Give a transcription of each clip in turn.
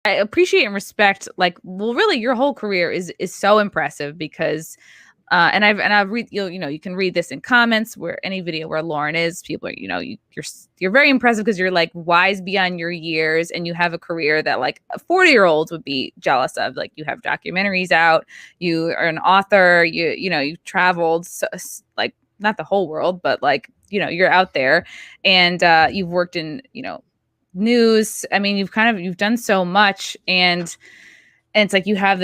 I appreciate and respect, like, well, really your whole career is so impressive because and I've read, you can read this in comments where any video where Lauren is, people are, you're very impressive because you're like wise beyond your years and you have a career that like a 40-year-old would be jealous of. Like you have documentaries out, you are an author, you've traveled like not the whole world, but like, you're out there and you've worked in, news. I mean, you've done so much and it's like you have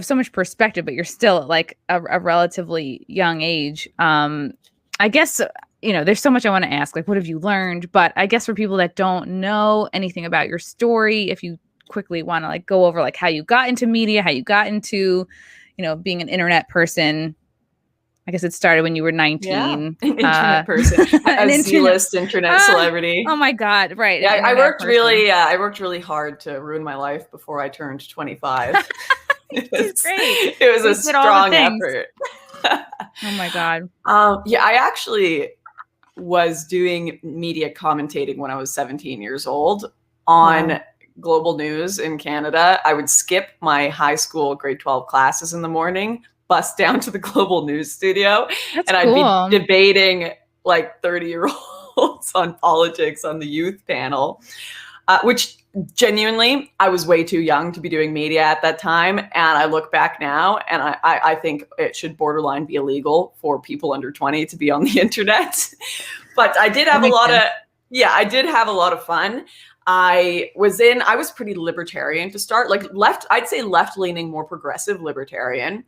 so much perspective, but you're still at like a relatively young age. I guess, there's so much I want to ask, like, what have you learned? But I guess for people that don't know anything about your story, if you quickly want to like go over like how you got into media, how you got into, being an internet person. I guess it started when you were 19. Yeah, an internet person, a Z-list internet celebrity. Oh my God, right. Yeah, I worked really hard to ruin my life before I turned 25. It was a strong effort. Oh my God. Yeah, I actually was doing media commentating when I was 17 years old on global news in Canada. I would skip my high school grade 12 classes in the morning, bus down to the global news studio. That's and cool. I'd be debating like 30-year-olds on politics on the youth panel, which genuinely, I was way too young to be doing media at that time. And I look back now and I think it should borderline be illegal for people under 20 to be on the internet. But I did have I did have a lot of fun. I was pretty libertarian to start, like I'd say left-leaning, more progressive libertarian.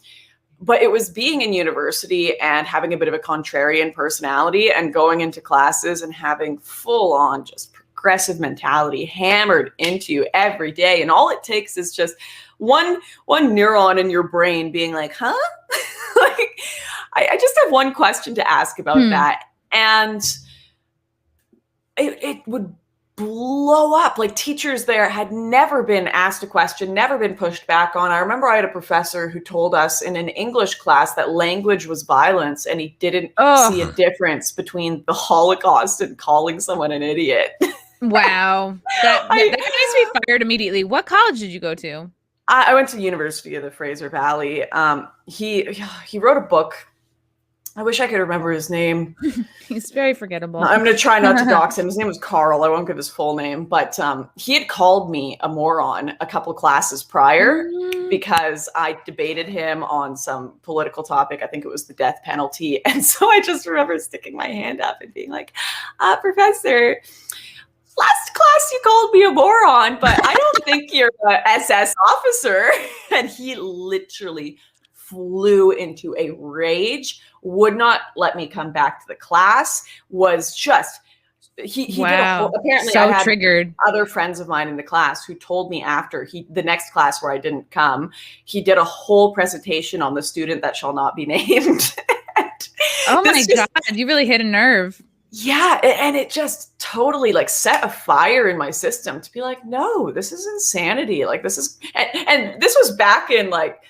But it was being in university and having a bit of a contrarian personality and going into classes and having full on just progressive mentality hammered into you every day. And all it takes is just one neuron in your brain being like, huh? Like, I just have one question to ask about that. And it would blow up. Like teachers there had never been asked a question, never been pushed back on. I remember I had a professor who told us in an English class that language was violence and he didn't see a difference between the Holocaust and calling someone an idiot. Wow. That makes me fired immediately. What college did you go to? I went to the University of the Fraser Valley. He wrote a book. I wish I could remember his name. He's very forgettable. I'm going to try not to dox him. His name was Carl. I won't give his full name. But he had called me a moron a couple classes prior because I debated him on some political topic. I think it was the death penalty. And so I just remember sticking my hand up and being like, Professor, last class you called me a moron, but I don't think you're an SS officer. And he literally flew into a rage, would not let me come back to the class, was just, he did apparently so I had triggered. Other friends of mine in the class who told me after the next class where I didn't come, he did a whole presentation on the student that shall not be named. Oh my God, you really hit a nerve. Yeah, and it just totally like set a fire in my system to be like, no, this is insanity. Like this is, and this was back in like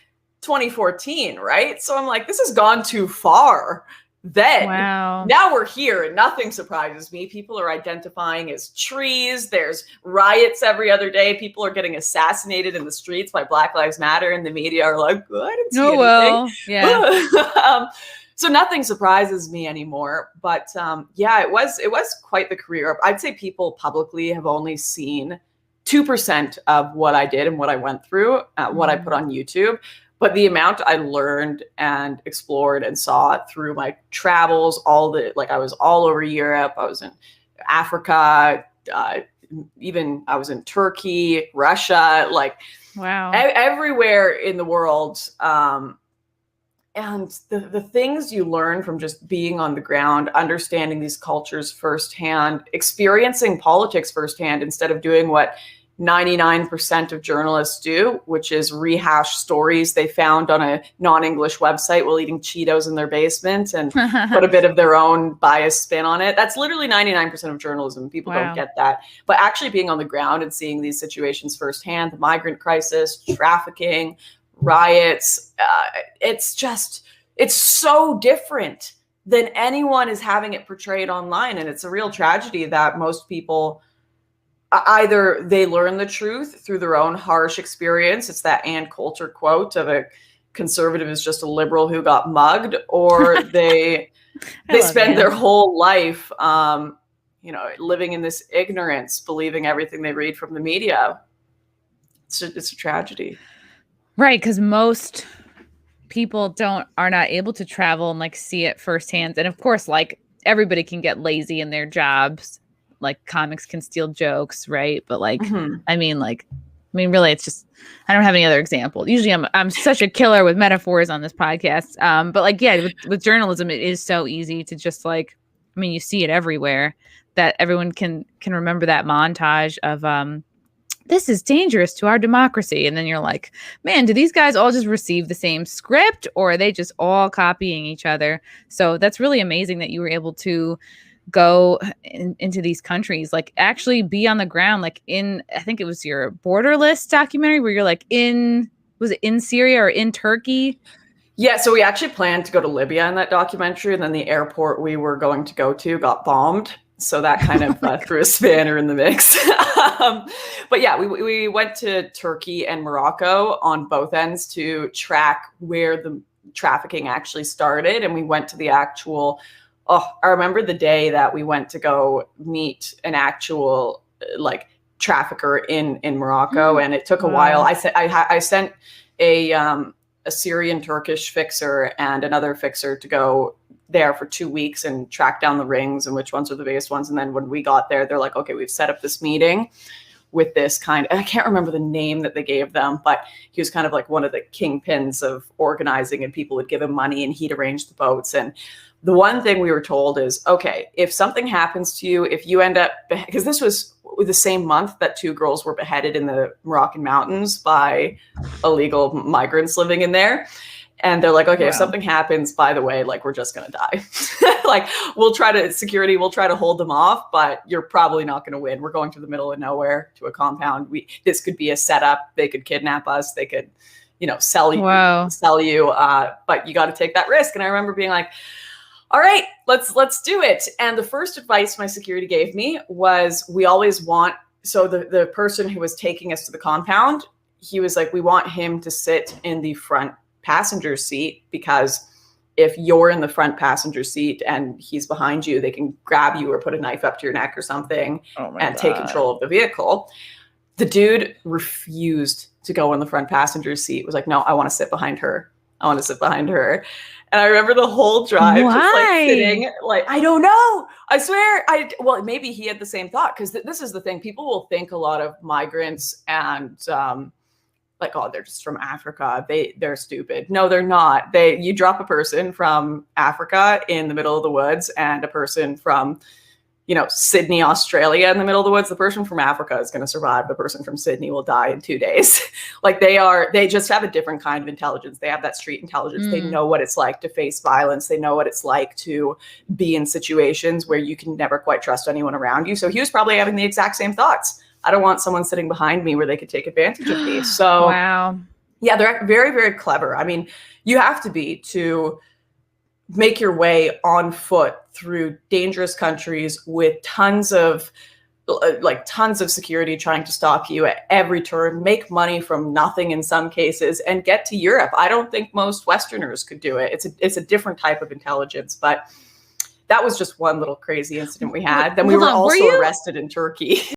2014, right? So I'm like, this has gone too far. Then now we're here and nothing surprises me. People are identifying as trees. There's riots every other day. People are getting assassinated in the streets by Black Lives Matter, and the media are like, I didn't see anything. Yeah. So nothing surprises me anymore. But it was quite the career. I'd say people publicly have only seen 2% of what I did and what I went through, what I put on YouTube. But the amount I learned and explored and saw through my travels, I was all over Europe. I was in Africa, even I was in Turkey, Russia, everywhere in the world. And the things you learn from just being on the ground, understanding these cultures firsthand, experiencing politics firsthand, instead of doing what 99% of journalists do, which is rehash stories they found on a non-English website while eating Cheetos in their basement and put a bit of their own biased spin on it. That's literally 99% of journalism. People don't get that. But actually being on the ground and seeing these situations firsthand, the migrant crisis, trafficking, riots, it's so different than anyone is having it portrayed online. And it's a real tragedy that most people either they learn the truth through their own harsh experience. It's that Ann Coulter quote of a conservative is just a liberal who got mugged, or they spend their whole life, living in this ignorance, believing everything they read from the media. It's a tragedy. Right, because most people are not able to travel and like see it firsthand. And of course, like everybody can get lazy in their jobs. Like comics can steal jokes, right? But like, I mean, really, it's just, I don't have any other example. Usually I'm such a killer with metaphors on this podcast. But like, yeah, with journalism, it is so easy to just like, I mean, you see it everywhere, that everyone can remember that montage of, this is dangerous to our democracy. And then you're like, man, do these guys all just receive the same script, or are they just all copying each other? So that's really amazing that you were able to go into these countries, like actually be on the ground, like I think it was your Borderless documentary where you're like was it in Syria or in Turkey? Yeah, so we actually planned to go to Libya in that documentary, and then the airport we were going to go to got bombed. So that kind of threw a spanner in the mix. But yeah, we went to Turkey and Morocco on both ends to track where the trafficking actually started. And we went to the actual, I remember the day that we went to go meet an actual like trafficker in Morocco. And it took a while. I sent a Syrian Turkish fixer and another fixer to go there for 2 weeks and track down the rings and which ones are the biggest ones. And then when we got there, they're like, okay, we've set up this meeting with this I can't remember the name that they gave them, but he was kind of like one of the kingpins of organizing, and people would give him money and he'd arrange the boats. And the one thing we were told is, okay, if something happens to you, if you end up, because this was the same month that 2 girls were beheaded in the Moroccan mountains by illegal migrants living in there. And they're like, okay, if something happens, by the way, like, we're just going to die. Like, we'll try to hold them off, but you're probably not going to win. We're going to the middle of nowhere to a compound. This could be a setup. They could kidnap us. They could, sell you, but you got to take that risk. And I remember being like, all right, let's do it. And the first advice my security gave me was, we always want, so the person who was taking us to the compound, he was like, we want him to sit in the front passenger seat, because if you're in the front passenger seat and he's behind you, they can grab you or put a knife up to your neck or something and take control of the vehicle. The dude refused to go in the front passenger seat. Was like, no, I want to sit behind her. And I remember the whole drive just like sitting, like, I don't know. I swear. Well, maybe he had the same thought, because this is the thing. People will think a lot of migrants and like, oh, they're just from Africa. They're stupid. No, they're not. You drop a person from Africa in the middle of the woods and a person from, Sydney, Australia in the middle of the woods. The person from Africa is going to survive. The person from Sydney will die in 2 days. Like, they just have a different kind of intelligence. They have that street intelligence. They know what it's like to face violence. They know what it's like to be in situations where you can never quite trust anyone around you. So he was probably having the exact same thoughts. I don't want someone sitting behind me where they could take advantage of me. So yeah, they're very, very clever. I mean, you have to be to make your way on foot through dangerous countries with tons of security trying to stop you at every turn, make money from nothing in some cases, and get to Europe. I don't think most Westerners could do it. It's a different type of intelligence, but that was just one little crazy incident we had. Then we were also arrested in Turkey.